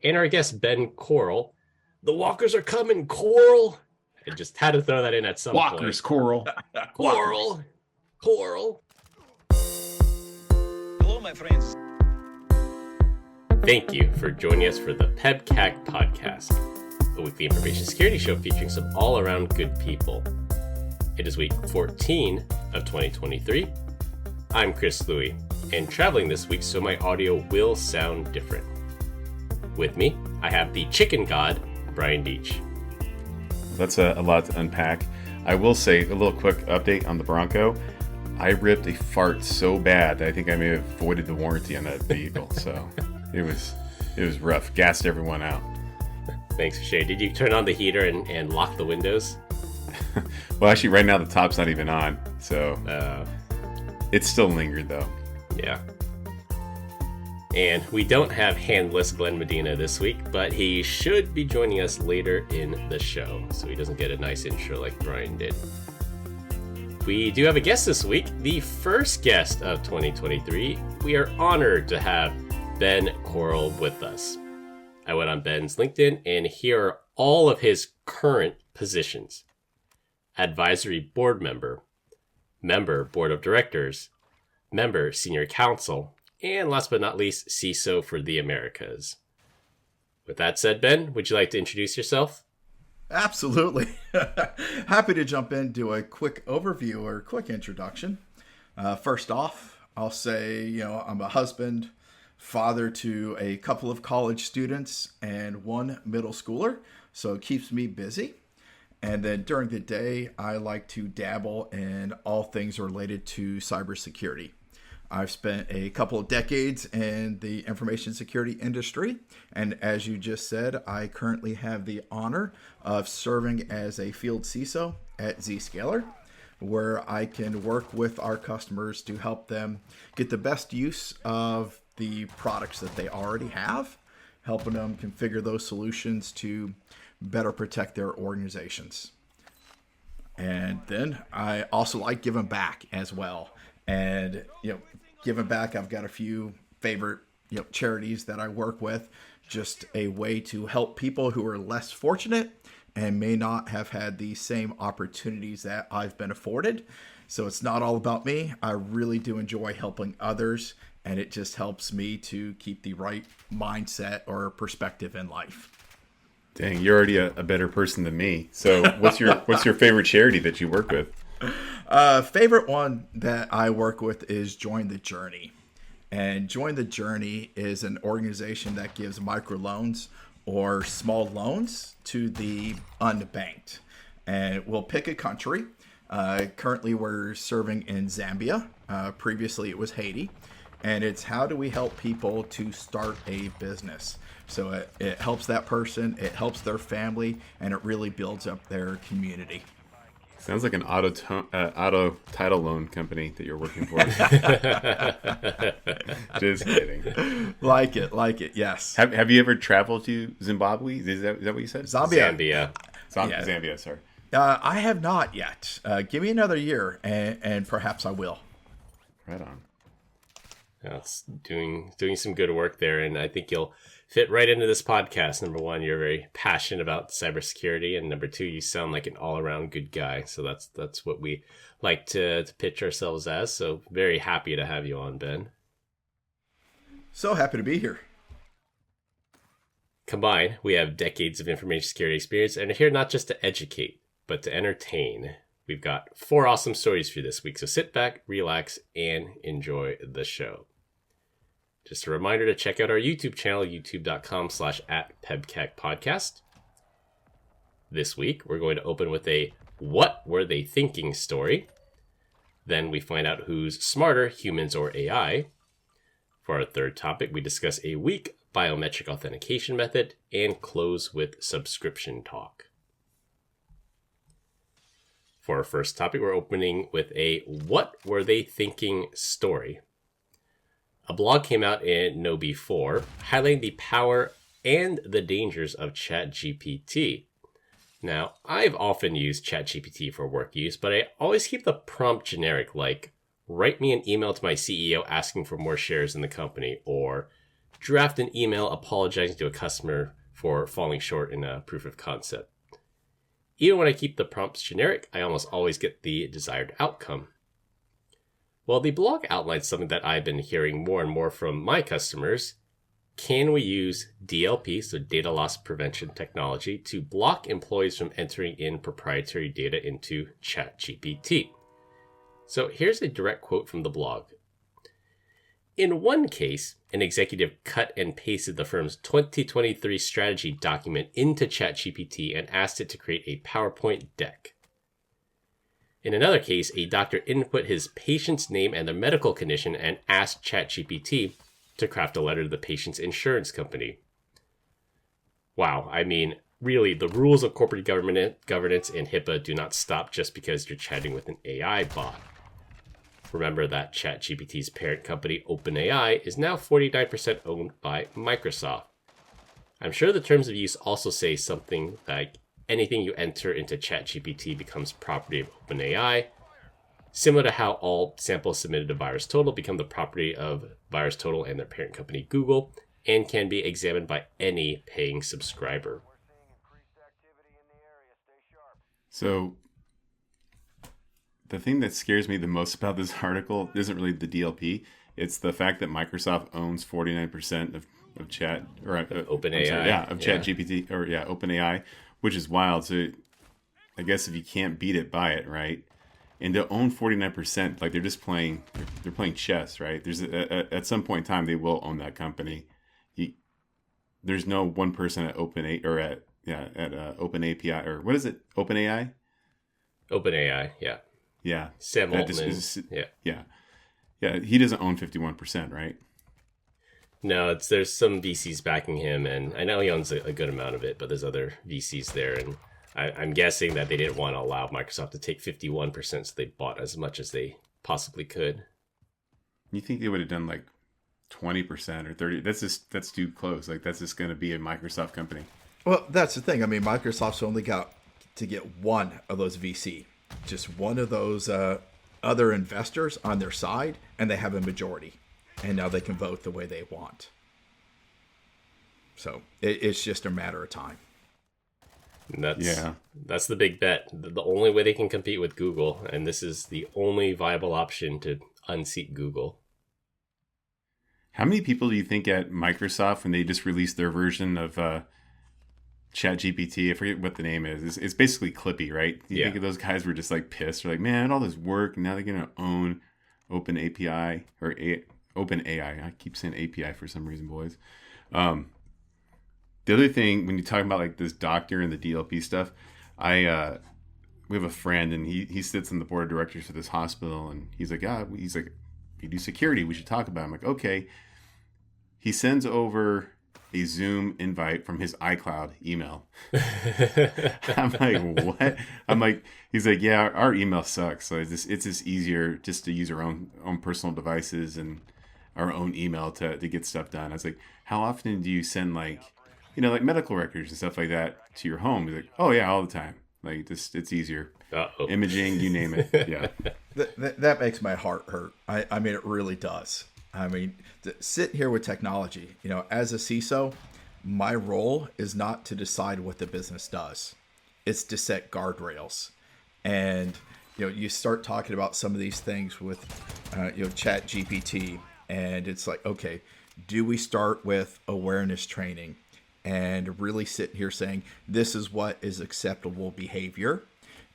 and our guest, Ben Coral. The Walkers are coming, Coral! I just had to throw that in at some Walkers, point. Coral. Coral! Coral! Hello, my friends. Thank you for joining us for the PEBCAK Podcast, a weekly information security show featuring some all-around good people. It is week 14 of 2023. I'm Chris Louie, and traveling this week, so my audio will sound different. With me, I have the chicken god, Brian Deach. That's a lot to unpack. I will say a little quick update on the Bronco. I ripped a fart so bad that I think I may have voided the warranty on that vehicle. So it was rough. Gassed everyone out. Thanks for sharing. Did you turn on the heater and lock the windows? Well, actually, right now the top's not even on, so it still lingered though. Yeah. And we don't have handless Glenn Medina this week, but he should be joining us later in the show, so he doesn't get a nice intro like Brian did. We do have a guest this week, the first guest of 2023. We are honored to have Ben Coral with us. I went on Ben's LinkedIn, and here are all of his current positions. Advisory board member, member board of directors, member senior counsel, and last but not least, CISO for the Americas. With that said, Ben, would you like to introduce yourself? Absolutely. Happy to jump in, do a quick overview or quick introduction. First off, I'll say, I'm a husband, father to a couple of college students and one middle schooler, so it keeps me busy. And then during the day, I like to dabble in all things related to cybersecurity. I've spent a couple of decades in the information security industry, and as you just said, I currently have the honor of serving as a field CISO at Zscaler, where I can work with our customers to help them get the best use of the products that they already have, helping them configure those solutions to better protect their organizations. And then I also like giving back as well. And, giving back, I've got a few favorite, charities that I work with, just a way to help people who are less fortunate and may not have had the same opportunities that I've been afforded. So it's not all about me. I really do enjoy helping others, and it just helps me to keep the right mindset or perspective in life. Dang, you're already a better person than me. So what's your favorite charity that you work with? Favorite one that I work with is Join the Journey. And Join the Journey is an organization that gives microloans or small loans to the unbanked. And we'll pick a country. Currently, we're serving in Zambia. Previously, it was Haiti. And it's how do we help people to start a business? So it helps that person, it helps their family, and it really builds up their community. Sounds like an auto title loan company that you're working for. Just kidding. Like it, yes. Have you ever traveled to Zimbabwe? Is that what you said? Zambia. Zambia, sorry. I have not yet. Give me another year, and perhaps I will. Right on. It's doing some good work there, and I think you'll fit right into this podcast. Number one, you're very passionate about cybersecurity, and number two, you sound like an all-around good guy. So that's what we like to pitch ourselves as. So very happy to have you on, Ben. So happy to be here. Combined, we have decades of information security experience and are here not just to educate, but to entertain. We've got 4 awesome stories for you this week, so sit back, relax, and enjoy the show. Just a reminder to check out our YouTube channel, youtube.com/@PEBCAK Podcast. This week, we're going to open with a What Were They Thinking story. Then we find out who's smarter, humans or AI. For our third topic, we discuss a weak biometric authentication method and close with subscription talk. For our first topic, we're opening with a What Were They Thinking story. A blog came out in KnowBe4 highlighting the power and the dangers of ChatGPT. Now, I've often used ChatGPT for work use, but I always keep the prompt generic, like, write me an email to my CEO asking for more shares in the company, or draft an email apologizing to a customer for falling short in a proof of concept. Even when I keep the prompts generic, I almost always get the desired outcome. Well, the blog outlines something that I've been hearing more and more from my customers. Can we use DLP, so data loss prevention technology, to block employees from entering in proprietary data into ChatGPT? So here's a direct quote from the blog. In one case, an executive cut and pasted the firm's 2023 strategy document into ChatGPT and asked it to create a PowerPoint deck. In another case, a doctor input his patient's name and their medical condition and asked ChatGPT to craft a letter to the patient's insurance company. Wow, I mean, really, the rules of corporate governance and HIPAA do not stop just because you're chatting with an AI bot. Remember that ChatGPT's parent company, OpenAI, is now 49% owned by Microsoft. I'm sure the terms of use also say something like anything you enter into ChatGPT becomes property of OpenAI, similar to how all samples submitted to VirusTotal become the property of VirusTotal and their parent company, Google, and can be examined by any paying subscriber. So, the thing that scares me the most about this article isn't really the DLP. It's the fact that Microsoft owns 49% of Chat or OpenAI. Of ChatGPT or OpenAI, which is wild. So, I guess if you can't beat it, buy it, right? And to own 49%, like they're just playing, they're playing chess, right? There's at some point in time they will own that company. There's no one person at OpenAI or at OpenAPI or what is it? OpenAI. OpenAI, yeah. Yeah. Sam Altman. Yeah. He doesn't own 51%, right? No, there's some VCs backing him, and I know he owns a good amount of it, but there's other VCs there, and I'm guessing that they didn't want to allow Microsoft to take 51%, so they bought as much as they possibly could. You think they would have done like 20% or 30%? That's too close. Like that's just going to be a Microsoft company. Well, that's the thing. I mean, Microsoft's only got to get one of those VC, just one of those other investors on their side, and they have a majority. And now they can vote the way they want. So it's just a matter of time. And that's the big bet. The only way they can compete with Google, and this is the only viable option to unseat Google. How many people do you think at Microsoft, when they just released their version of ChatGPT, I forget what the name is, it's basically Clippy, right? You think of those guys were just like pissed. They're like, man, all this work, and now they're going to own OpenAPI or OpenAI. I keep saying API for some reason, boys. The other thing, when you talk about like this doctor and the DLP stuff, we have a friend and he sits on the board of directors for this hospital, and he's like, you do security, we should talk about it. I'm like, okay. He sends over a Zoom invite from his iCloud email. I'm like, what? He's like, yeah, our email sucks. So it's just easier just to use our own personal devices and our own email to get stuff done. I was like, how often do you send like medical records and stuff like that to your home? He's like, oh yeah, all the time. Like just, it's easier. Uh-oh. Imaging, you name it. Yeah. That makes my heart hurt. I mean, it really does. I mean, sit here with technology, as a CISO, my role is not to decide what the business does. It's to set guardrails. And, you start talking about some of these things with, ChatGPT, and it's like, okay, do we start with awareness training and really sit here saying, this is what is acceptable behavior?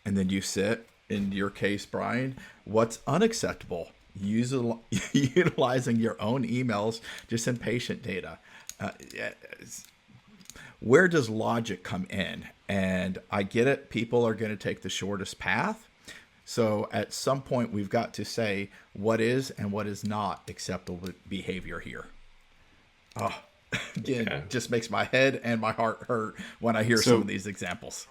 And then you sit, in your case, Brian, what's unacceptable? Utilizing your own emails to send patient data. Where does logic come in? And I get it. People are going to take the shortest path. So at some point, we've got to say what is and what is not acceptable behavior here. Oh, again, just makes my head and my heart hurt when I hear some of these examples.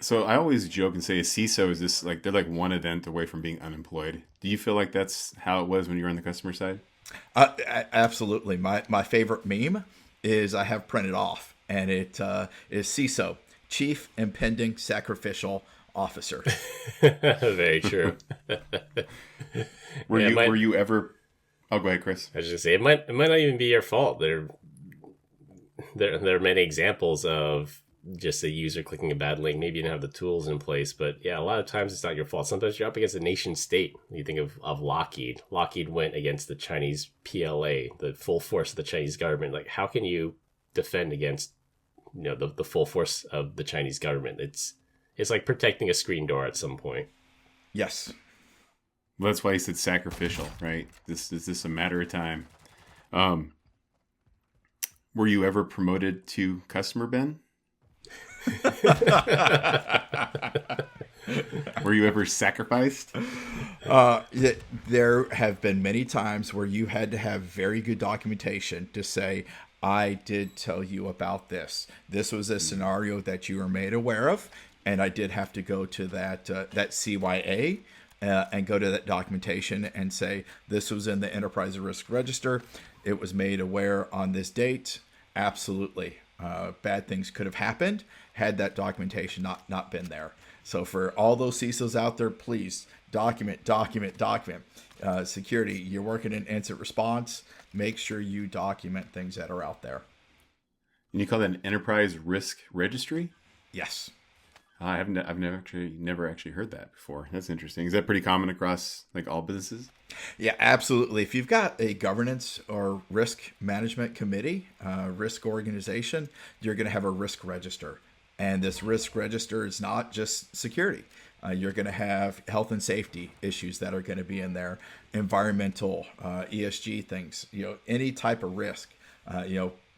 So I always joke and say a CISO is this like they're like one event away from being unemployed. Do you feel like that's how it was when you were on the customer side? Absolutely. My favorite meme is I have printed off, and it is CISO, Chief Impending Sacrificial Officer. Very true. Were you ever Oh, go ahead, Chris. I was just gonna say it might not even be your fault. There are many examples of just a user clicking a bad link. Maybe you didn't have the tools in place, but yeah, a lot of times it's not your fault. Sometimes you're up against a nation state. You think of Lockheed. Lockheed went against the Chinese PLA, the full force of the Chinese government. Like, how can you defend against, the full force of the Chinese government? It's like protecting a screen door at some point. Yes. Well, that's why he said sacrificial, right? This is just a matter of time. Were you ever promoted to customer, Ben? Were you ever sacrificed? There have been many times where you had to have very good documentation to say, I did tell you about this. This was a scenario that you were made aware of, and I did have to go to that CYA and go to that documentation and say, this was in the Enterprise Risk Register. It was made aware on this date. Absolutely. Bad things could have happened had that documentation not been there. So for all those CISOs out there, please document. Security, you're working in incident response. Make sure you document things that are out there. And you call that an Enterprise Risk Registry? Yes. I've never actually heard that before. That's interesting. Is that pretty common across like all businesses? Yeah, absolutely. If you've got a governance or risk management committee, risk organization, you're going to have a risk register. And this risk register is not just security. You're going to have health and safety issues that are going to be in there, environmental, ESG things, any type of risk,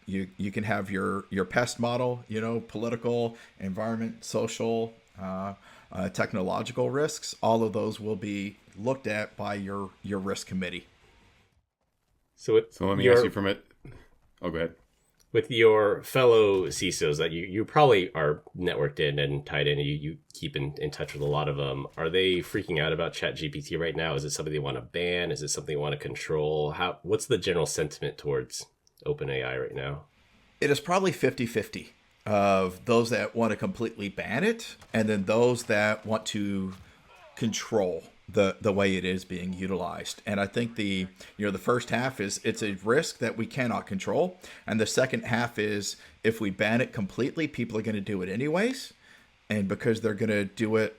You can have your pest model, political, environment, social, technological risks. All of those will be looked at by your risk committee. So let me ask you from it. Oh, go ahead. With your fellow CISOs that you probably are networked in and tied in, you keep in touch with a lot of them. Are they freaking out about ChatGPT right now? Is it something they want to ban? Is it something they want to control? What's the general sentiment towards OpenAI right now? It is probably 50-50 of those that want to completely ban it and then those that want to control the way it is being utilized. And I think the first half is it's a risk that we cannot control. And the second half is if we ban it completely, people are going to do it anyways. And because they're going to do it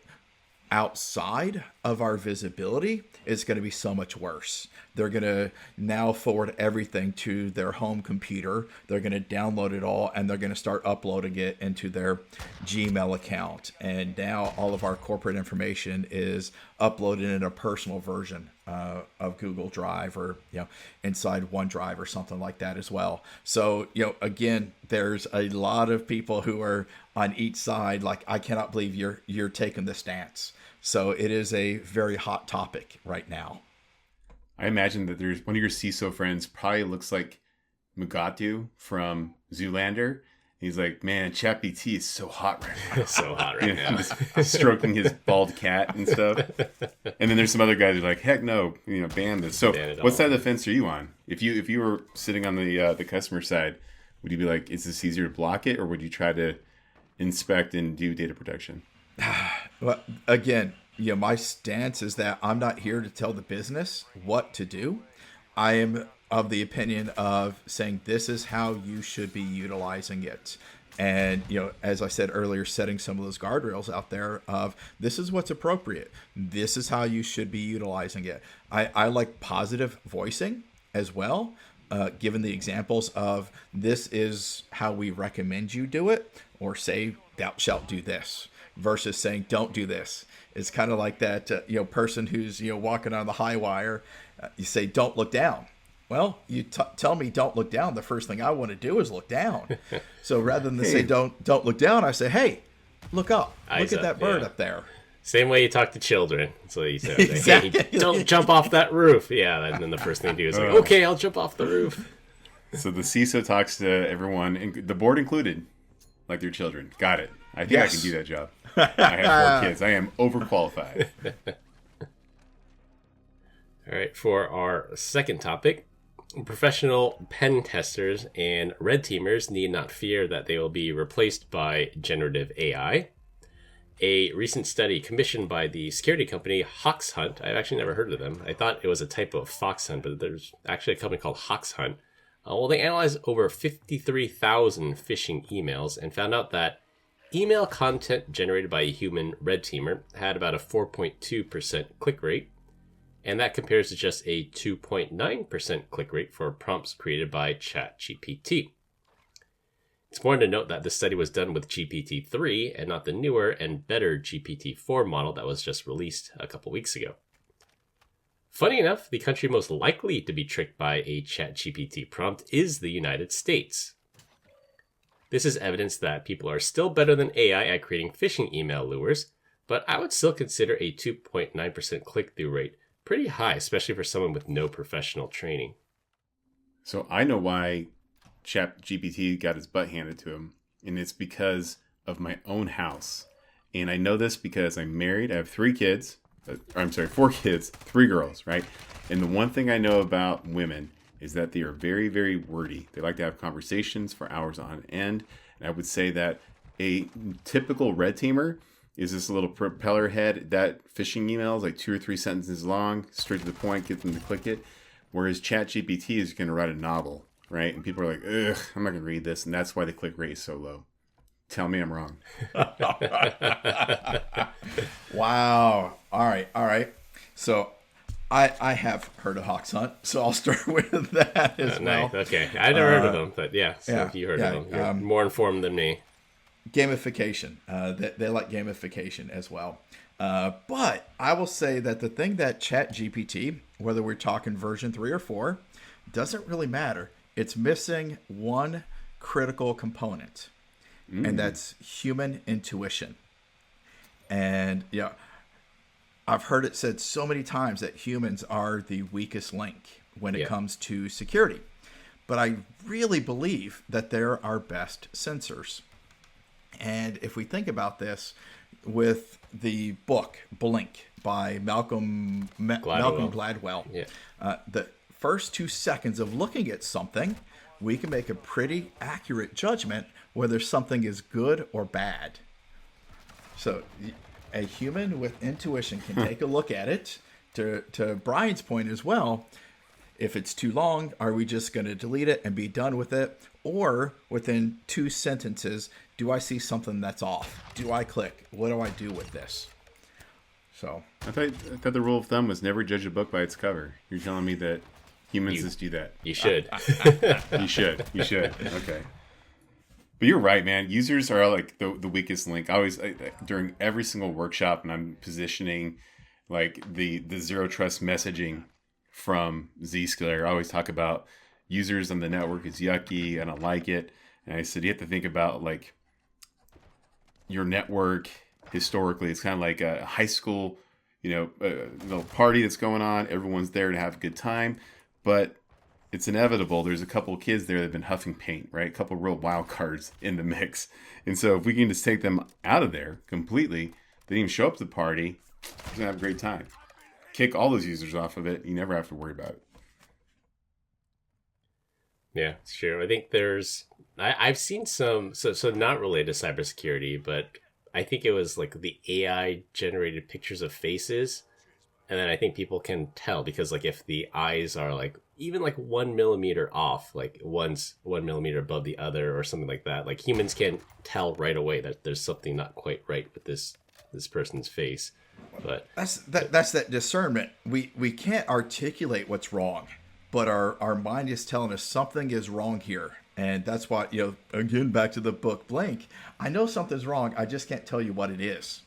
outside of our visibility, it's going to be so much worse. They're going to now forward everything to their home computer. They're going to download it all, and they're going to start uploading it into their Gmail account. And now all of our corporate information is uploaded in a personal version of Google Drive or inside OneDrive or something like that as well. So again, there's a lot of people who are on each side. Like, I cannot believe you're taking the stance. So it is a very hot topic right now. I imagine that there's one of your CISO friends probably looks like Mugatu from Zoolander. He's like, man, ChatGPT is so hot right now. So hot right now. Just stroking his bald cat and stuff. And then there's some other guys who are like, heck no, ban this. So what side of the fence are you on? If you were sitting on the customer side, would you be like, is this easier to block it? Or would you try to inspect and do data protection? Well, again, my stance is that I'm not here to tell the business what to do. I am of the opinion of saying this is how you should be utilizing it. And, as I said earlier, setting some of those guardrails out there of this is what's appropriate. This is how you should be utilizing it. I like positive voicing as well, given the examples of this is how we recommend you do it, or say thou shalt do this versus saying don't do this. It's kind of like that, person who's, walking on the high wire. You say, don't look down. Well, you tell me don't look down. The first thing I want to do is look down. So rather than say don't look down, I say, hey, look up. Look at that bird up there. Same way you talk to children. So you say, exactly. Hey, don't jump off that roof. Yeah, and then the first thing you do is like, okay, I'll jump off the roof. So the CISO talks to everyone, the board included, like their children. Got it. I think yes. I can do that job. I have 4 kids. I am overqualified. All right, for our second topic, professional pen testers and red teamers need not fear that they will be replaced by generative AI. A recent study commissioned by the security company Hawks Hunt. I've actually never heard of them. I thought it was a type of fox hunt, but there's actually a company called Hawks Hunt. Well, they analyzed over 53,000 phishing emails and found out that email content generated by a human red teamer had about a 4.2% click rate, and that compares to just a 2.9% click rate for prompts created by ChatGPT. It's important to note that this study was done with GPT-3 and not the newer and better GPT-4 model that was just released a couple weeks ago. Funny enough, the country most likely to be tricked by a ChatGPT prompt is the United States. This is evidence that people are still better than AI at creating phishing email lures, but I would still consider a 2.9% click-through rate pretty high, especially for someone with no professional training. So I know why ChatGPT got his butt handed to him, and it's because of my own house. And I know this because I'm married. I have 4 kids, 3 girls, right? And the one thing I know about women is that they are very, very wordy. They like to have conversations for hours on end. And I would say that a typical red teamer is this little propeller head. That phishing email is like 2 or 3 sentences long, straight to the point, get them to click it. Whereas ChatGPT is going to write a novel, right? And people are like, ugh, I'm not going to read this. And that's why the click rate is so low. Tell me I'm wrong. Wow. All right. So I have heard of Hawks Hunt, so I'll start with that as well. Nice. Okay. I never heard of them, but yeah, so if you heard of them. You're more informed than me. Gamification. They like gamification as well. But I will say that the thing that ChatGPT, whether we're talking version 3 or 4, doesn't really matter. It's missing one critical component, and that's human intuition. And I've heard it said so many times that humans are the weakest link when it comes to security. But I really believe that they're our best sensors. And if we think about this with the book Blink by Malcolm Gladwell, the first 2 seconds of looking at something, we can make a pretty accurate judgment whether something is good or bad. So a human with intuition can take a look at it. To Brian's point as well, if it's too long, are we just going to delete it and be done with it? Or within 2 sentences, do I see something that's off? Do I click? What do I do with this? So I thought the rule of thumb was never judge a book by its cover. You're telling me that humans just do that? You should. You should. Okay. But you're right, man. Users are like the weakest link. I always, during every single workshop, and I'm positioning like the zero trust messaging from Zscaler, I always talk about users on the network is yucky. I don't like it. And I said, you have to think about like your network historically. It's kind of like a high school, little party that's going on. Everyone's there to have a good time, but it's inevitable. There's a couple of kids there that have been huffing paint, right? A couple of real wild cards in the mix. And so if we can just take them out of there completely, they didn't even show up to the party, you're going to have a great time. Kick all those users off of it. You never have to worry about it. Yeah, it's true. I think I've seen some, so not related to cybersecurity, but I think it was like the AI generated pictures of faces. And then I think people can tell because like if the eyes are like even like 1 millimeter off, like one's 1 millimeter above the other or something like that, like humans can tell right away that there's something not quite right with this person's face. But that's that discernment. We can't articulate what's wrong, but our mind is telling us something is wrong here. And that's why, again, back to the book Blink, I know something's wrong. I just can't tell you what it is.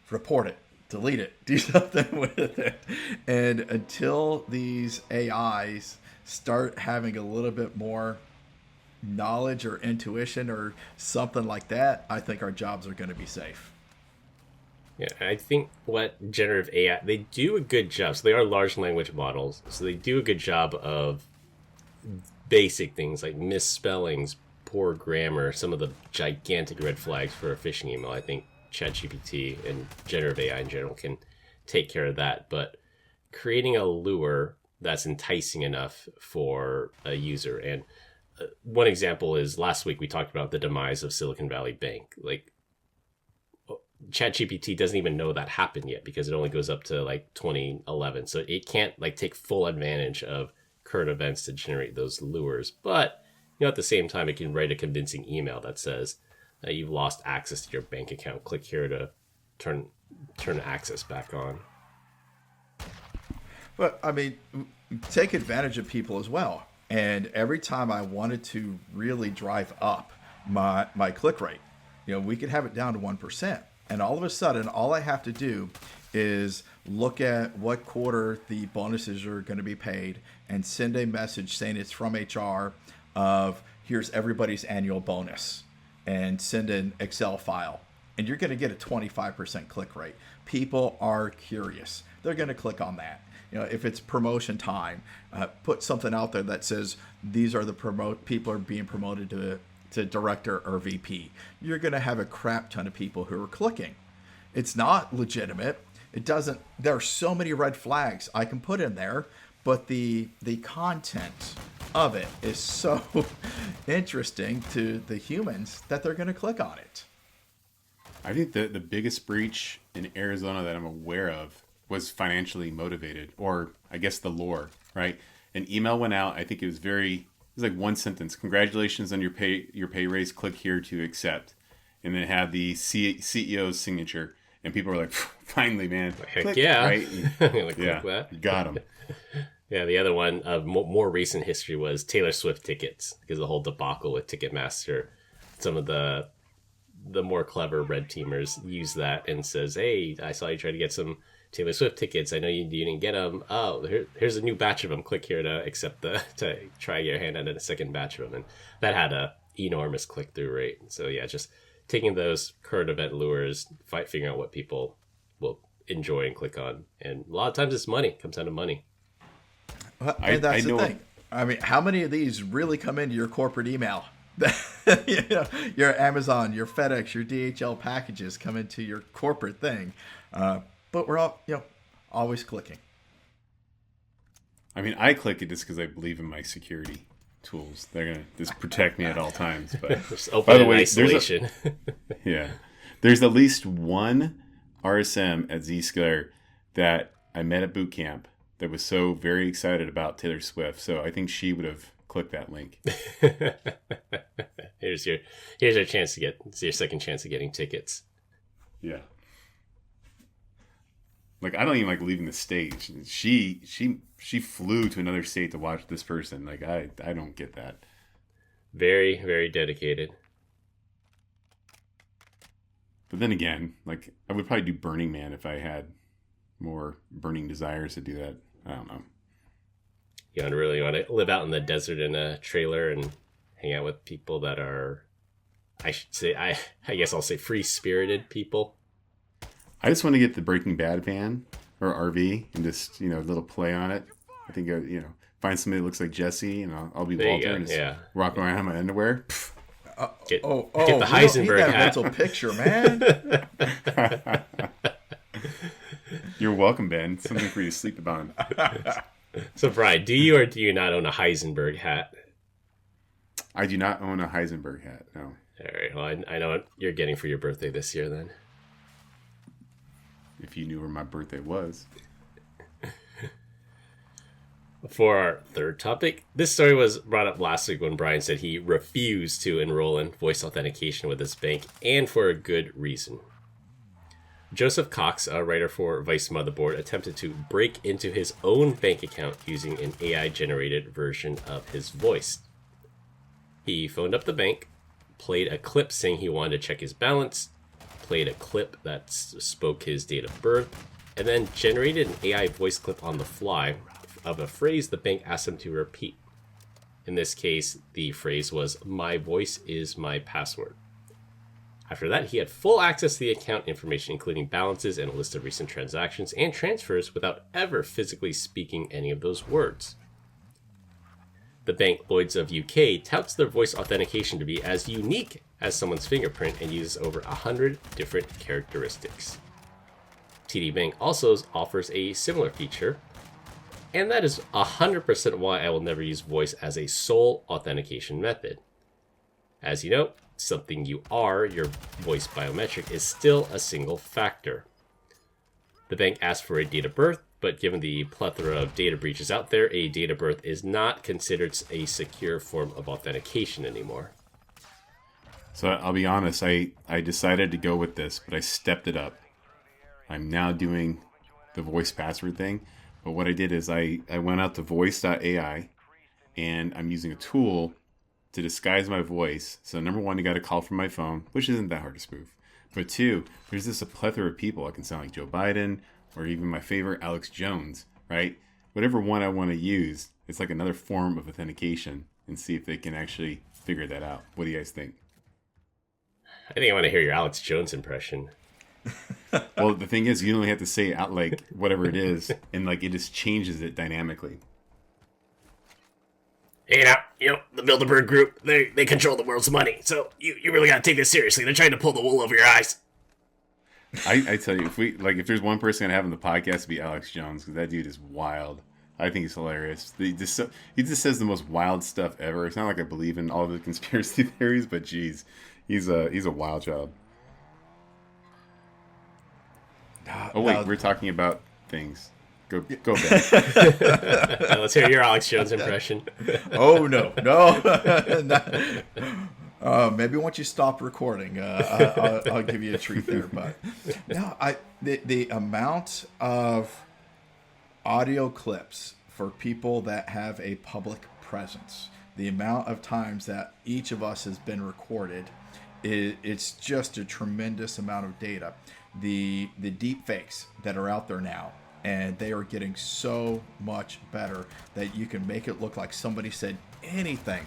Report it. Delete it, do something with it. And until these AIs start having a little bit more knowledge or intuition or something like that, I think our jobs are going to be safe. Yeah, I think what generative AI, they do a good job. So they are large language models. So they do a good job of basic things like misspellings, poor grammar, some of the gigantic red flags for a phishing email. I think ChatGPT and generative AI in general can take care of that. But creating a lure that's enticing enough for a user. And one example is last week we talked about the demise of Silicon Valley Bank. Like ChatGPT doesn't even know that happened yet because it only goes up to like 2011. So it can't like take full advantage of current events to generate those lures. But, at the same time, it can write a convincing email that says that you've lost access to your bank account. Click here to turn access back on. But, I mean, take advantage of people as well. And every time I wanted to really drive up my click rate, we could have it down to 1%. And all of a sudden, all I have to do is look at what quarter the bonuses are going to be paid and send a message saying it's from HR of here's everybody's annual bonus and send an Excel file. And you're going to get a 25% click rate. People are curious. They're going to click on that. If it's promotion time, put something out there that says these are the people are being promoted to director or VP. You're going to have a crap ton of people who are clicking. It's not legitimate. There are so many red flags I can put in there, but the content of it is so interesting to the humans that they're going to click on it. I think the biggest breach in Arizona that I'm aware of was financially motivated, or I guess the lore, right? An email went out. I think it was like one sentence. Congratulations on your pay raise. Click here to accept. And then it had the CEO's signature. And people were like, finally, man. Heck click, yeah. Right? Click yeah. that. Got them. Yeah, the other one of more recent history was Taylor Swift tickets, because the whole debacle with Ticketmaster. Some of the more clever red teamers use that and says, hey, I saw you try to get some Taylor Swift tickets. I know you didn't get them. Oh, here's a new batch of them. Click here to accept to try your hand at a second batch of them. And that had a enormous click-through rate. So yeah, just taking those current event lures, figuring out what people will enjoy and click on. And a lot of times it's money. It comes down to money. And that's the thing. I mean, how many of these really come into your corporate email? Your Amazon, your FedEx, your DHL packages come into your corporate thing. But we're all, always clicking. I mean, I click it just because I believe in my security tools. They're going to just protect me at all times. But by the way, isolation. There's at least one RSM at Zscaler that I met at boot camp that was so very excited about Taylor Swift. So I think she would have clicked that link. Here's your chance to it's your second chance of getting tickets. Yeah. Like, I don't even like leaving the stage. She flew to another state to watch this person. Like, I don't get that. Very, very dedicated. But then again, like, I would probably do Burning Man if I had more burning desires to do that. I don't know. You don't really want to live out in the desert in a trailer and hang out with people that are, I guess I'll say free-spirited people. I just want to get the Breaking Bad van or RV and just, a little play on it. I think, find somebody that looks like Jesse and I'll be there Walter and just rock around in my underwear. Get the Heisenberg hat. Mental picture, man. You're welcome, Ben. Something for you to sleep upon. So, Brian, do you or do you not own a Heisenberg hat? I do not own a Heisenberg hat, no. All right. Well, I know what you're getting for your birthday this year, then. If you knew where my birthday was. For our third topic, this story was brought up last week when Brian said he refused to enroll in voice authentication with his bank, and for a good reason. Joseph Cox, a writer for Vice Motherboard, attempted to break into his own bank account using an AI-generated version of his voice. He phoned up the bank, played a clip saying he wanted to check his balance, played a clip that spoke his date of birth, and then generated an AI voice clip on the fly of a phrase the bank asked him to repeat. In this case, the phrase was, "My voice is my password." After that, he had full access to the account information, including balances and a list of recent transactions and transfers, without ever physically speaking any of those words. The bank Lloyds of UK touts their voice authentication to be as unique as someone's fingerprint and uses over 100 different characteristics. TD Bank also offers a similar feature, and that is 100% why I will never use voice as a sole authentication method. As you know, something you are, your voice biometric, is still a single factor. The bank asked for a date of birth, but given the plethora of data breaches out there, a date of birth is not considered a secure form of authentication anymore. So I'll be honest, I decided to go with this, but I stepped it up. I'm now doing the voice password thing, but what I did is I went out to voice.ai, and I'm using a tool to disguise my voice. So number one, you got to call from my phone, which isn't that hard to spoof. But two, there's this a plethora of people. I can sound like Joe Biden, or even my favorite, Alex Jones, right? Whatever one I want to use, it's like another form of authentication, and see if they can actually figure that out. What do you guys think? I think I want to hear your Alex Jones impression. Well, the thing is, you only have to say out like whatever it is, and like it just changes it dynamically. Hey, now, the Bilderberg Group, they control the world's money, so you really got to take this seriously. They're trying to pull the wool over your eyes. I tell you, if there's one person gonna have on the podcast, it'd be Alex Jones, because that dude is wild. I think he's hilarious. He just says the most wild stuff ever. It's not like I believe in all of the conspiracy theories, but geez, he's a wild child. Oh wait, we're talking about things. Go back. Let's hear your Alex Jones impression. Oh no. Maybe once you stop recording, I'll give you a treat there. But no, the amount of audio clips for people that have a public presence, the amount of times that each of us has been recorded, it's just a tremendous amount of data. The deep fakes that are out there now, and they are getting so much better that you can make it look like somebody said anything.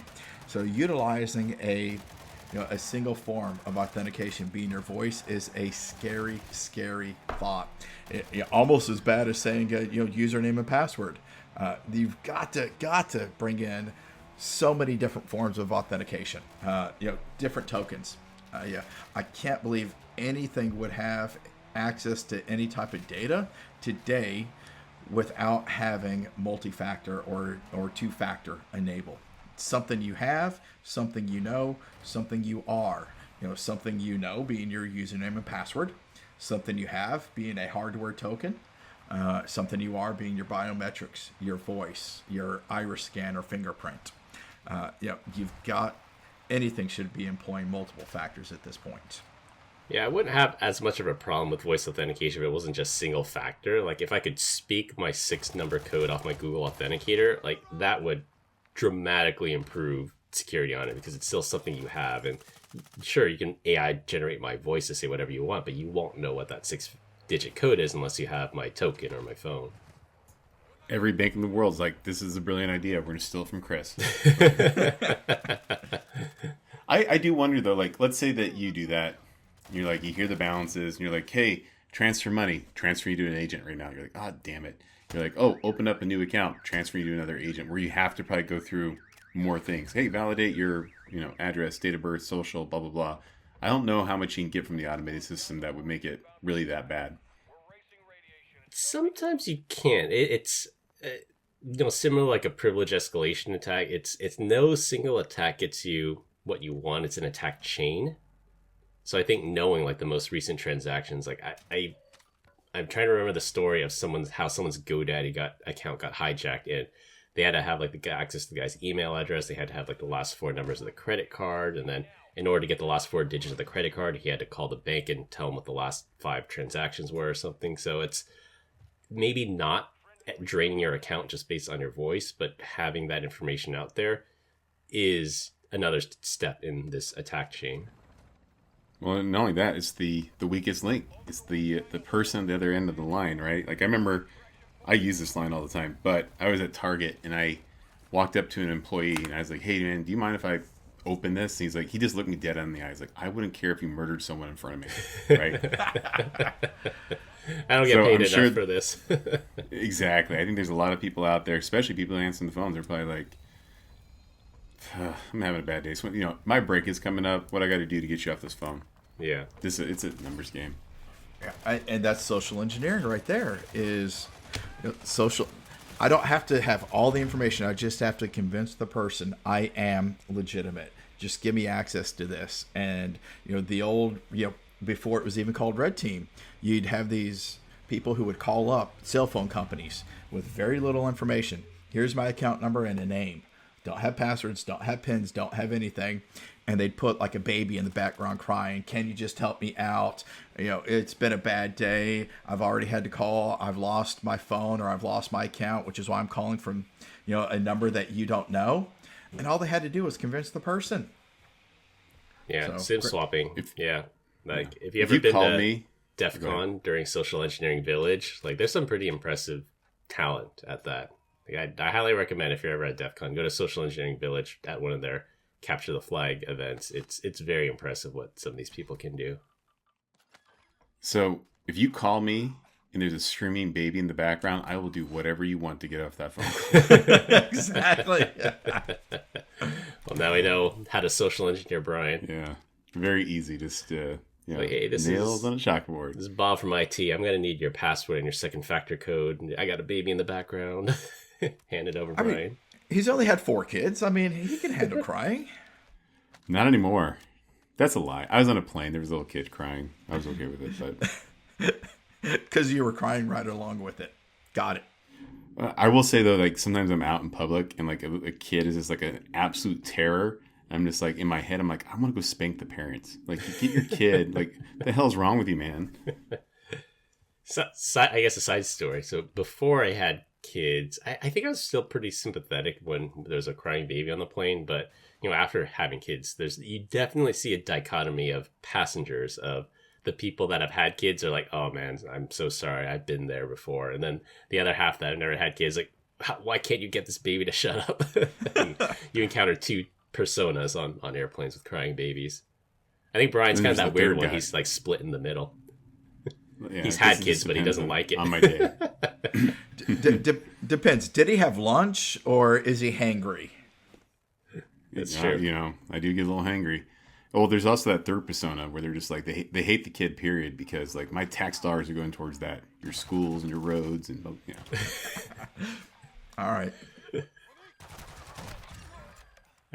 So utilizing a single form of authentication being your voice is a scary, scary thought. Almost as bad as saying username and password. You've got to bring in so many different forms of authentication. Different tokens. I can't believe anything would have access to any type of data today without having multi-factor or two-factor enabled. Something you have, something you know, something you are. Something you know being your username and password, something you have being a hardware token, something you are being your biometrics, your voice, your iris scan or fingerprint. You've got anything should be employing multiple factors at this point. Yeah, I wouldn't have as much of a problem with voice authentication if it wasn't just single factor. Like if I could speak my 6-number code off my Google Authenticator, like that would dramatically improve security on it because it's still something you have. And sure, you can AI generate my voice to say whatever you want, but you won't know what that 6-digit code is unless you have my token or my phone. Every bank in the world's like, this is a brilliant idea. We're going to steal it from Chris. I do wonder though, like, let's say that you do that. You're like, you hear the balances and you're like, hey, transfer money, transfer you to an agent right now. You're like, ah, damn it. You're like, oh, open up a new account, transfer you to another agent, where you have to probably go through more things. Hey, validate your, address, date of birth, social, blah, blah, blah. I don't know how much you can get from the automated system that would make it really that bad. Sometimes you can. It's similar like a privilege escalation attack. It's no single attack gets you what you want. It's an attack chain. So I think knowing like the most recent transactions, like I'm trying to remember the story of how someone's GoDaddy account got hijacked, and they had to have like the access to the guy's email address. They had to have like the last 4 numbers of the credit card, and then in order to get the last 4 digits of the credit card, he had to call the bank and tell them what the last 5 transactions were or something. So it's maybe not draining your account just based on your voice, but having that information out there is another step in this attack chain. Well, not only that, it's the weakest link. It's the person on the other end of the line, right? Like I remember, I use this line all the time, but I was at Target and I walked up to an employee and I was like, hey man, do you mind if I open this? And he's like, he just looked me dead on the eye. He's like, I wouldn't care if you murdered someone in front of me, right? I don't get paid enough for this. Exactly. I think there's a lot of people out there, especially people answering the phones. They're probably like, I'm having a bad day. So, my break is coming up. What I got to do to get you off this phone? Yeah. It's a numbers game. Yeah, and that's social engineering right there. Is social. I don't have to have all the information. I just have to convince the person I am legitimate. Just give me access to this. And, the old, before it was even called Red Team, you'd have these people who would call up cell phone companies with very little information. Here's my account number and a name. Don't have passwords, don't have pins, don't have anything. And they'd put like a baby in the background crying, can you just help me out? It's been a bad day. I've already had to call. I've lost my phone or I've lost my account, which is why I'm calling from, a number that you don't know. And all they had to do was convince the person. Yeah, SIM swapping. If you If ever you been call to me, DEF CON during Social Engineering Village, like there's some pretty impressive talent at that. Like, I highly recommend if you're ever at DEF CON, go to Social Engineering Village at one of their Capture the Flag events. It's very impressive what some of these people can do. So if you call me and there's a screaming baby in the background, I will do whatever you want to get off that phone. Exactly. Well, now we know how to social engineer Brian. Yeah, very easy. Just Like, hey, nails on a chalkboard. This is Bob from IT. I'm going to need your password and your second factor code. I got a baby in the background. Hand it over, Brian. He's only had 4 kids. He can handle crying. Not anymore. That's a lie. I was on a plane. There was a little kid crying. I was okay with it, but because you were crying right along with it. Got it. I will say though, like sometimes I'm out in public and like a kid is just like an absolute terror. I'm just like in my head, I'm like, I want to go spank the parents. Like, get your kid. Like, the hell's wrong with you, man? So, I guess a side story. So before I had kids, I think I was still pretty sympathetic when there was a crying baby on the plane. But after having kids, you definitely see a dichotomy of passengers. Of the people that have had kids are like, oh man, I'm so sorry, I've been there before. And then the other half that have never had kids, like, why can't you get this baby to shut up? You encounter 2 personas on airplanes with crying babies. I think Brian's kind of that weird one. He's like split in the middle. Yeah, he's had kids, but he doesn't like it. On my day. Depends. Did he have lunch or is he hangry? That's true. I do get a little hangry. Oh, there's also that third persona where they're just like, they hate the kid, period, because like my tax dollars are going towards that. Your schools and your roads and All right.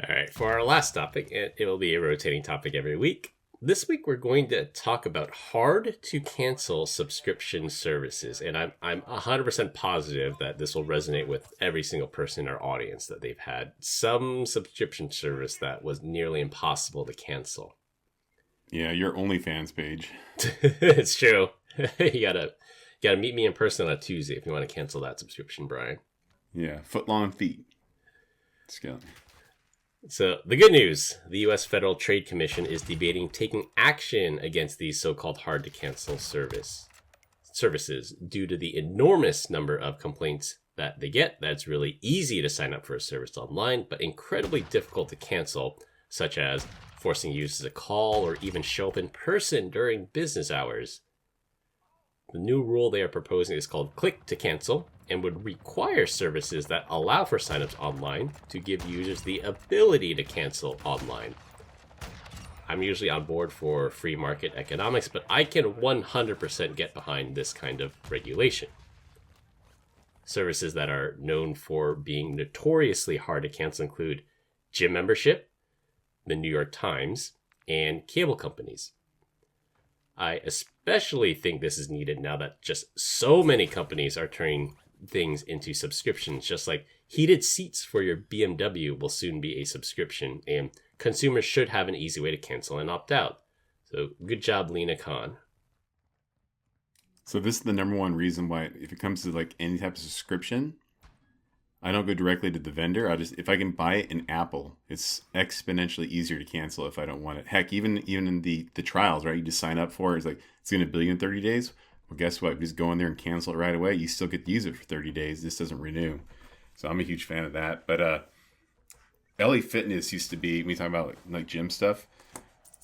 All right, for our last topic, it will be a rotating topic every week. This week, we're going to talk about hard to cancel subscription services. And I'm 100% positive that this will resonate with every single person in our audience, that they've had some subscription service that was nearly impossible to cancel. Yeah, your OnlyFans page. It's true. You gotta meet me in person on a Tuesday if you want to cancel that subscription, Brian. Yeah, foot-long feet. Let's go. So the good news, the U.S. Federal Trade Commission is debating taking action against these so-called hard-to-cancel services due to the enormous number of complaints that they get. That's really easy to sign up for a service online, but incredibly difficult to cancel, such as forcing users to call or even show up in person during business hours. The new rule they are proposing is called Click to Cancel and would require services that allow for signups online to give users the ability to cancel online. I'm usually on board for free market economics, but I can 100% get behind this kind of regulation. Services that are known for being notoriously hard to cancel include gym membership, the New York Times, and cable companies. I especially think this is needed now that just so many companies are turning things into subscriptions, just like heated seats for your BMW will soon be a subscription, and consumers should have an easy way to cancel and opt out. So good job, Lena Khan. So this is the number one reason why, if it comes to like any type of subscription, I don't go directly to the vendor. If I can buy it in Apple, it's exponentially easier to cancel if I don't want it. Heck, even in the trials, right? You just sign up for it. It's like, it's going to bill you in 30 days. Well, guess what? Just go in there and cancel it right away. You still get to use it for 30 days. This doesn't renew. So I'm a huge fan of that. But LA Fitness used to be, when you talk about like gym stuff,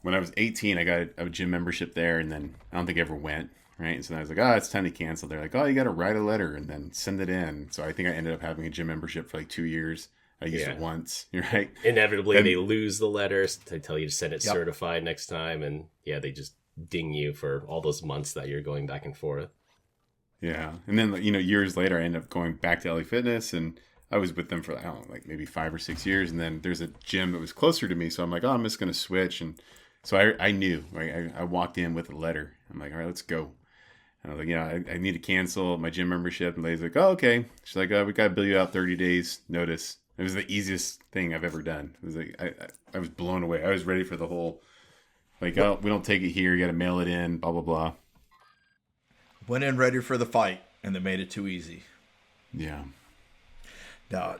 when I was 18, I got a gym membership there, and then I don't think I ever went. Right. And so I was like, it's time to cancel. They're like, you got to write a letter and then send it in. So I think I ended up having a gym membership for like 2 years. I used it once. Right. Inevitably, they lose the letters. They tell you to send it certified next time. And they just ding you for all those months that you're going back and forth. Yeah. And then, years later, I ended up going back to LA Fitness, and I was with them for, I don't know, like maybe 5 or 6 years. And then there's a gym that was closer to me. So I'm like, oh, I'm just going to switch. And so I knew, right? I walked in with a letter. I'm like, all right, let's go. And I was like, yeah, I need to cancel my gym membership. And the lady's like, oh, okay. She's like, we got to bill you out 30 days notice. It was the easiest thing I've ever done. It was like, I was blown away. I was ready for the whole, like, oh, we don't take it here. You got to mail it in, blah, blah, blah. Went in ready for the fight, and they made it too easy. Yeah. No,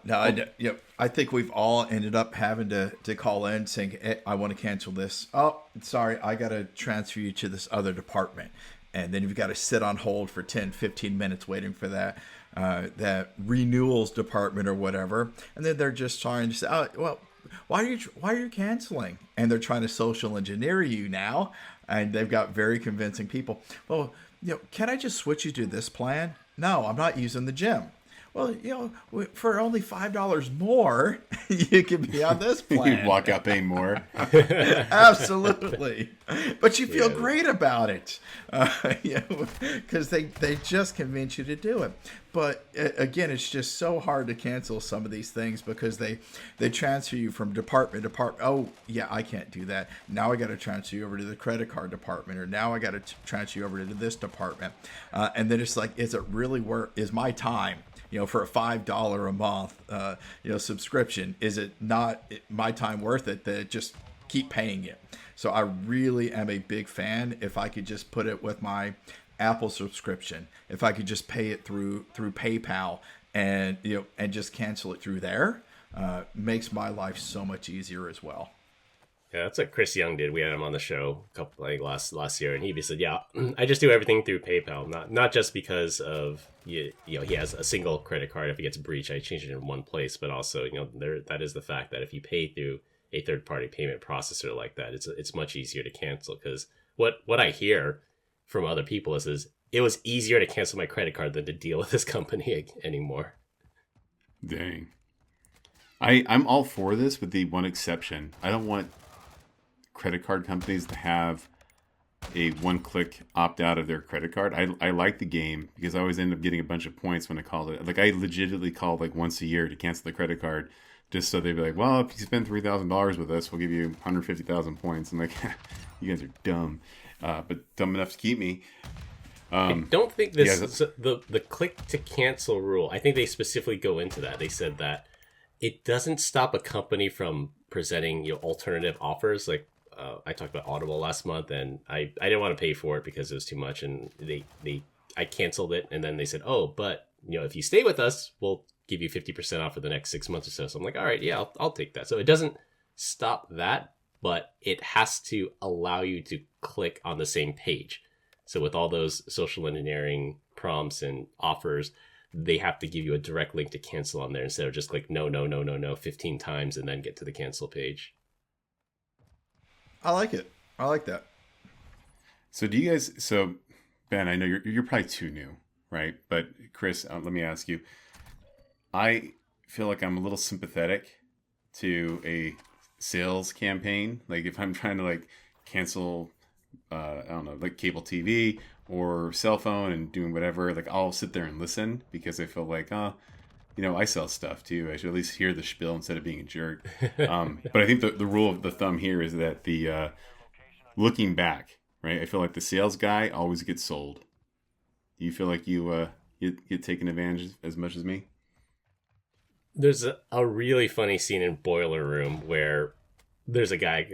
I think we've all ended up having to call in saying, hey, I want to cancel this. Oh, sorry, I got to transfer you to this other department. And then you've got to sit on hold for 10, 15 minutes waiting for that renewals department or whatever. And then they're just trying to say, oh, well, why are you canceling? And they're trying to social engineer you now. And they've got very convincing people. Well, can I just switch you to this plan? No, I'm not using the gym. Well, for only $5 more, you can be on this plan. You walk out paying more. Absolutely. But you feel great about it. Because they just convince you to do it. But again, it's just so hard to cancel some of these things because they transfer you from department to department. Oh, yeah, I can't do that. Now I got to transfer you over to the credit card department, or now I got to transfer you over to this department. And then it's like, is it really worth, is my time, for a $5 a month, subscription, is it not my time worth it to just keep paying it? So I really am a big fan. If I could just put it with my Apple subscription, if I could just pay it through PayPal and just cancel it through there, makes my life so much easier as well. Yeah, that's what Chris Young did. We had him on the show last year, and he said, "Yeah, I just do everything through PayPal, not just because of he has a single credit card. If it gets breached, I change it in one place, but also that is the fact that if you pay through a third-party payment processor like that, it's much easier to cancel. Because what I hear from other people is it was easier to cancel my credit card than to deal with this company anymore." Dang. I'm all for this with the one exception. I don't want credit card companies to have a one-click opt-out of their credit card. I like the game because I always end up getting a bunch of points when I call it. Like, I legitimately call like once a year to cancel the credit card just so they'd be like, well, if you spend $3,000 with us, we'll give you 150,000 points. I'm like, you guys are dumb, but dumb enough to keep me. I don't think this the click to cancel rule. I think they specifically go into that. They said that it doesn't stop a company from presenting alternative offers. Like I talked about Audible last month, and I didn't want to pay for it because it was too much, and I canceled it, and then they said, oh, but if you stay with us, we'll give you 50% off for the next 6 months or so. So I'm like, all right, yeah, I'll take that. So it doesn't stop that, but it has to allow you to click on the same page. So with all those social engineering prompts and offers, they have to give you a direct link to cancel on there instead of just click no 15 times and then get to the cancel page. I like it. I like that. So Ben, I know you're probably too new, right? But Chris, let me ask you. I feel like I'm a little sympathetic to a sales campaign. Like if I'm trying to like cancel, I don't know, like cable TV or cell phone and doing whatever, like I'll sit there and listen because I feel like, I sell stuff too. I should at least hear the spiel instead of being a jerk. But I think the rule of the thumb here is that the looking back, right? I feel like the sales guy always gets sold. Do you feel like you get taken advantage as much as me? There's a really funny scene in Boiler Room where there's a guy.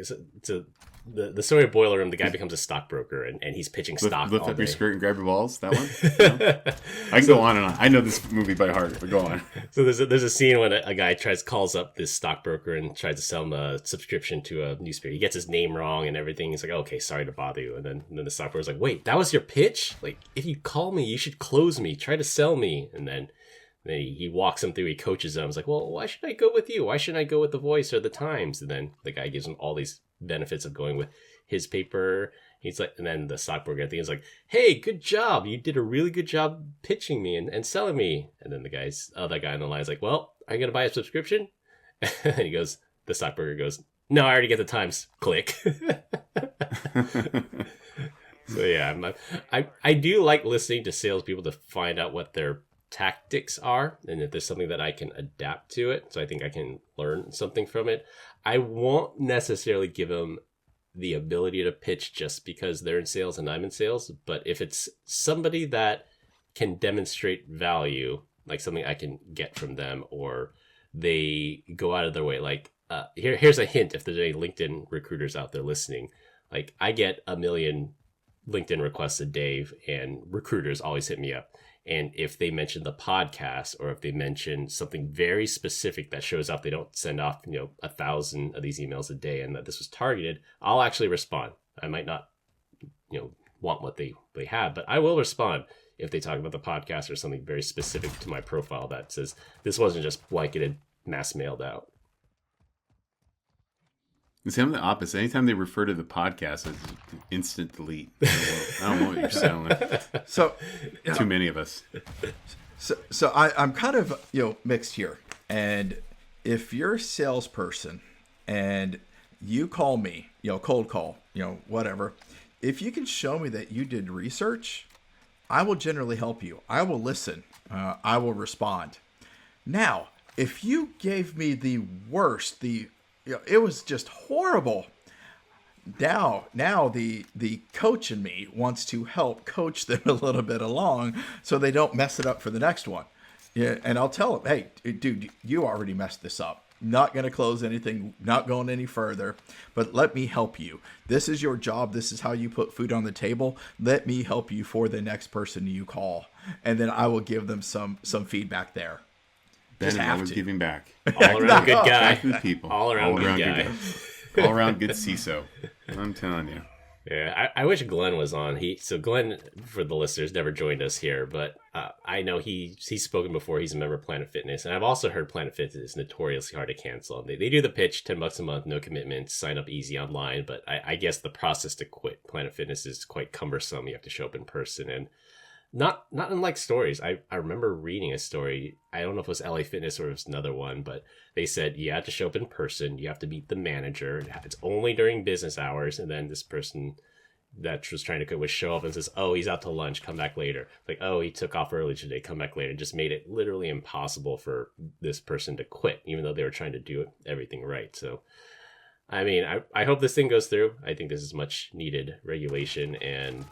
The story of Boiler Room, the guy becomes a stockbroker and he's pitching stock. Lift up your skirt and grab your balls. That one. No? I can go on and on. I know this movie by heart, but go on. So there's a scene when a guy calls up this stockbroker and tries to sell him a subscription to a newspaper. He gets his name wrong and everything. He's like, okay, sorry to bother you. And then the stockbroker's like, wait, that was your pitch? Like, if you call me, you should close me. Try to sell me. And then he walks him through. He coaches him. He's like, well, why should I go with you? Why shouldn't I go with The Voice or The Times? And then the guy gives him all these benefits of going with his paper. He's like, and then the stockbroker at the end is like, hey, good job. You did a really good job pitching me and selling me. And then the other guy on the line is like, well, are you going to buy a subscription? And the stockbroker goes, no, I already get the Times. Click. So yeah, I do like listening to salespeople to find out what their tactics are, and if there's something that I can adapt to it, so I think I can learn something from it. I won't necessarily give them the ability to pitch just because they're in sales and I'm in sales, but if it's somebody that can demonstrate value, like something I can get from them, or they go out of their way, like here's a hint if there's any LinkedIn recruiters out there listening. Like, I get 1 million LinkedIn requests a day, and recruiters always hit me up. And if they mention the podcast, or if they mention something very specific that shows up, they don't send off, 1,000 of these emails a day, and that this was targeted, I'll actually respond. I might not, want what they have, but I will respond if they talk about the podcast or something very specific to my profile that says this wasn't just blanketed, mass mailed out. See, I'm the opposite. Anytime they refer to the podcast, it's instant delete. I don't know what you're selling. So, too many of us. So I'm kind of mixed here. And if you're a salesperson and you call me, cold call, whatever, if you can show me that you did research, I will generally help you. I will listen. I will respond. Now, if you gave me the worst, it was just horrible. Now the coach in me wants to help coach them a little bit along so they don't mess it up for the next one. Yeah, and I'll tell them, hey, dude, you already messed this up. Not going to close anything, not going any further, but let me help you. This is your job. This is how you put food on the table. Let me help you for the next person you call. And then I will give them some feedback there. Ben is always giving back. All around good guy. Back with people. All around good guy. All around good CISO. I'm telling you. Yeah, I wish Glenn was on. So Glenn, for the listeners, never joined us here, but I know he's spoken before. He's a member of Planet Fitness, and I've also heard Planet Fitness is notoriously hard to cancel. They do the pitch, $10 a month, no commitment, sign up easy online, but I guess the process to quit Planet Fitness is quite cumbersome. You have to show up in person, and not unlike stories. I remember reading a story. I don't know if it was LA Fitness or it was another one, but they said you have to show up in person. You have to meet the manager. It's only during business hours. And then this person that was trying to quit would show up and says, oh, he's out to lunch. Come back later. Like, oh, he took off early today. Come back later. Just made it literally impossible for this person to quit, even though they were trying to do everything right. So, I mean, I hope this thing goes through. I think this is much needed regulation, and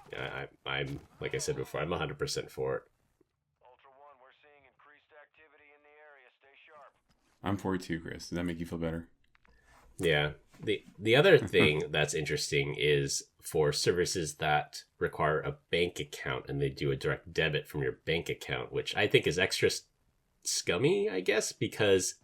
I'm like I said before, I'm 100% for it. Ultra One, we're seeing increased activity in the area. Stay sharp. I'm for it too, Chris. Does that make you feel better? Yeah. The other thing that's interesting is for services that require a bank account and they do a direct debit from your bank account, which I think is extra scummy, I guess, because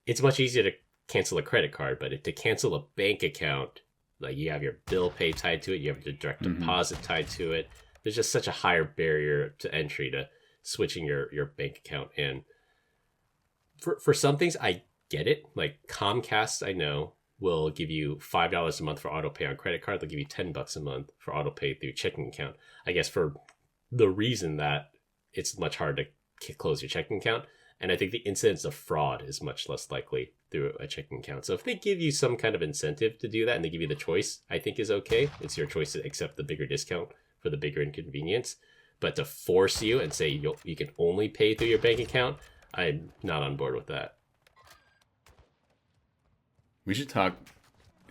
it's much easier to cancel a credit card, but to cancel a bank account, like you have your bill pay tied to it, you have the direct deposit tied to it. There's just such a higher barrier to entry to switching your bank account. And for some things, I get it. Like Comcast, I know, will give you $5 a month for auto pay on credit card. They'll give you $10 a month for auto pay through checking account. I guess for the reason that it's much harder to close your checking account. And I think the incidence of fraud is much less likely through a checking account. So if they give you some kind of incentive to do that and they give you the choice, I think is okay. It's your choice to accept the bigger discount for the bigger inconvenience. But to force you and say you can only pay through your bank account, I'm not on board with that. We should talk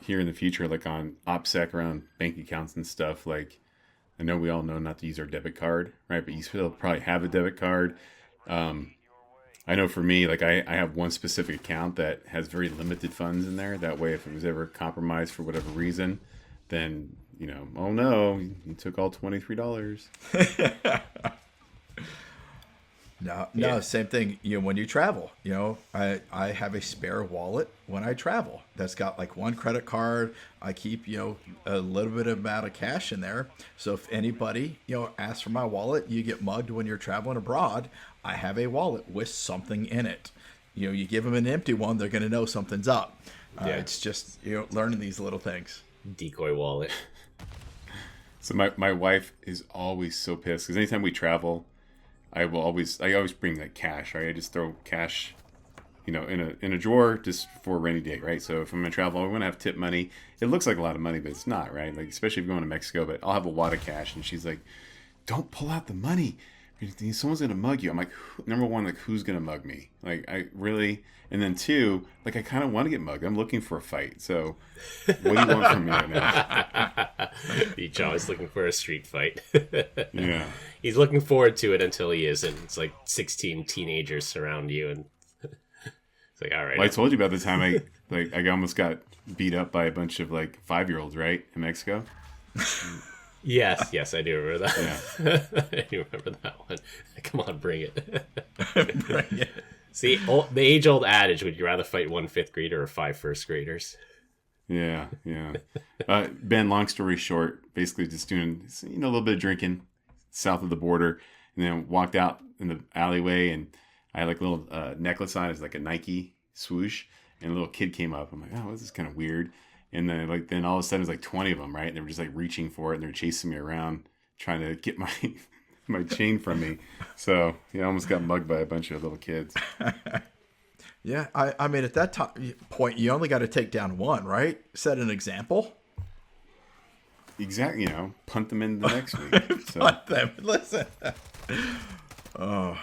here in the future, like on OPSEC around bank accounts and stuff. Like, I know we all know not to use our debit card, right? But you still probably have a debit card. I know for me, like I have one specific account that has very limited funds in there. That way, if it was ever compromised for whatever reason, then, oh no, you took all $23. No, same thing. When you travel, I have a spare wallet when I travel that's got like one credit card. I keep, a little bit of amount of cash in there. So if anybody, asks for my wallet, you get mugged when you're traveling abroad. I have a wallet with something in it. You give them an empty one, they're going to know something's up. It's just, learning these little things. Decoy wallet. So my wife is always so pissed because anytime we travel, I always bring like cash, right? I just throw cash, in a drawer just for a rainy day, right? So if I'm gonna travel, I want to have tip money. It looks like a lot of money, but it's not, right? Like especially if you're going to Mexico. But I'll have a wad of cash, and she's like, "Don't pull out the money. someone's gonna mug you. I'm like, number one, like, who's gonna mug me? Like, I really, and then two, like, I kind of want to get mugged. I'm looking for a fight. So, what do you want from me right now? DJOW is looking for a street fight. Yeah. He's looking forward to it until he isn't. It's like 16 teenagers surround you, and it's like, all right. Well, I told you about the time I almost got beat up by a bunch of like 5-year-olds, right, in Mexico. Yes, I do remember that. Yeah. I do remember that one. Come on, bring it. Bring it. See, the age-old adage: would you rather fight one 5th grader or 5 first graders? Yeah. Ben, long story short, basically just doing a little bit of drinking south of the border, and then walked out in the alleyway, and I had like a little necklace on. It's like a Nike swoosh, and a little kid came up. I'm like, oh, this is kind of weird. And then all of a sudden, it was like 20 of them, right? And they were just like reaching for it, and they're chasing me around, trying to get my my chain from me. So I almost got mugged by a bunch of little kids. Yeah, I mean, at that point, you only got to take down one, right? Set an example. Exactly, punt them in the next week. So. Punt them. Listen. Oh.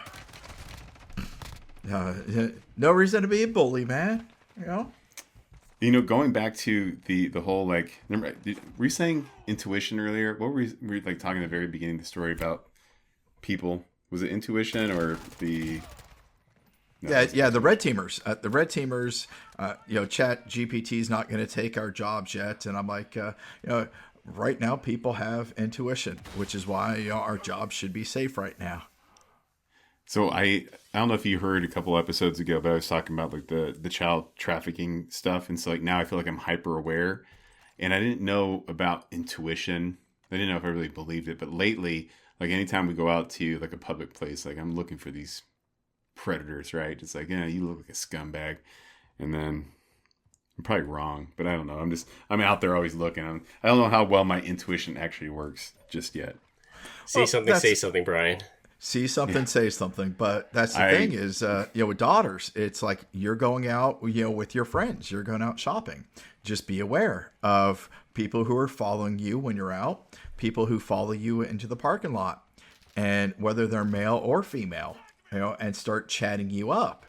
No reason to be a bully, man. Going back to the whole, like, remember, were you saying intuition earlier? What were we like talking at the very beginning of the story about people? Was it intuition or the... No, yeah, the red teamers. ChatGPT is not going to take our jobs yet. And I'm like, right now people have intuition, which is why our jobs should be safe right now. So I don't know if you heard a couple episodes ago, but I was talking about like the child trafficking stuff. And so like now I feel like I'm hyper aware, and I didn't know about intuition. I didn't know if I really believed it, but lately, like anytime we go out to like a public place, like I'm looking for these predators, right? It's like, you look like a scumbag. And then I'm probably wrong, but I don't know. I'm out there always looking. I don't know how well my intuition actually works just yet. Say something, Brian. See something, say something. But that's the thing is, with daughters, it's like you're going out, with your friends. You're going out shopping. Just be aware of people who are following you when you're out, people who follow you into the parking lot, and whether they're male or female, and start chatting you up,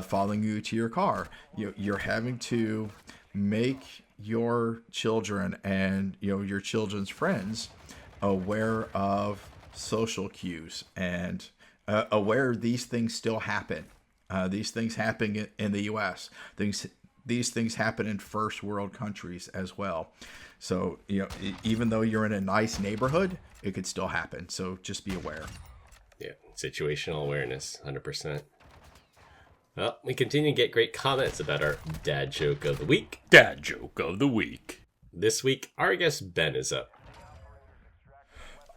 following you to your car. You're having to make your children and your children's friends aware of social cues and aware these things still happen. These things happen in the U.S. These things happen in first world countries as well. So even though you're in a nice neighborhood, it could still happen. So just be aware. Yeah, situational awareness, 100%. Well, we continue to get great comments about our dad joke of the week. Dad joke of the week. This week, our guest Ben is up.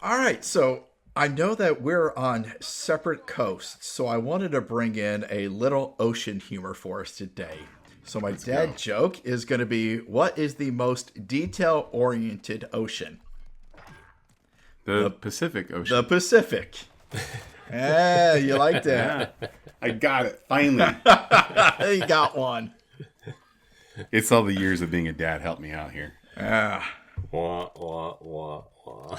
All right, so I know that we're on separate coasts, so I wanted to bring in a little ocean humor for us today. So my dad joke is going to be, what is the most detail-oriented ocean? The Pacific Ocean. The Pacific. Yeah, you like that. Yeah, I got it, finally. You got one. It's all the years of being a dad helped me out here. Yeah. Wah, wah, wah, wah.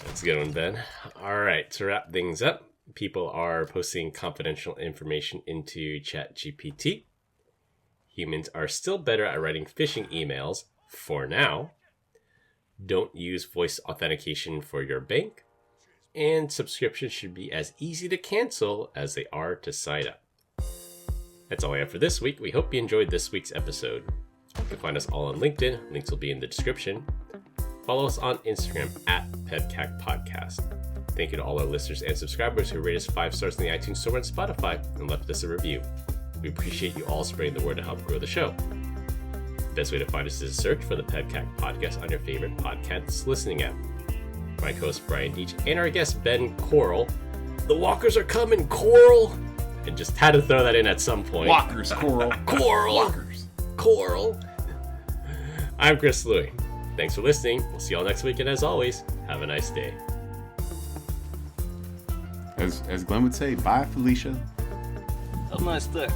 That's a good one, Ben. All right, to wrap things up, people are posting confidential information into ChatGPT. Humans are still better at writing phishing emails for now. Don't use voice authentication for your bank. And subscriptions should be as easy to cancel as they are to sign up. That's all I have for this week. We hope you enjoyed this week's episode. You can find us all on LinkedIn. Links will be in the description. Follow us on Instagram at PEBCAK Podcast. Thank you to all our listeners and subscribers who rate us 5 stars in the iTunes Store and Spotify and left us a review. We appreciate you all spreading the word to help grow the show. The best way to find us is to search for the PEBCAK Podcast on your favorite podcast listening app. My co-host Brian Deach and our guest Ben Coral. The walkers are coming, Coral! I just had to throw that in at some point. Walkers, Coral. Coral! Walkers. Coral! I'm Chris Louie. Thanks for listening. We'll see you all next week, and as always, have a nice day. As Glenn would say, bye, Felicia. Have a nice day.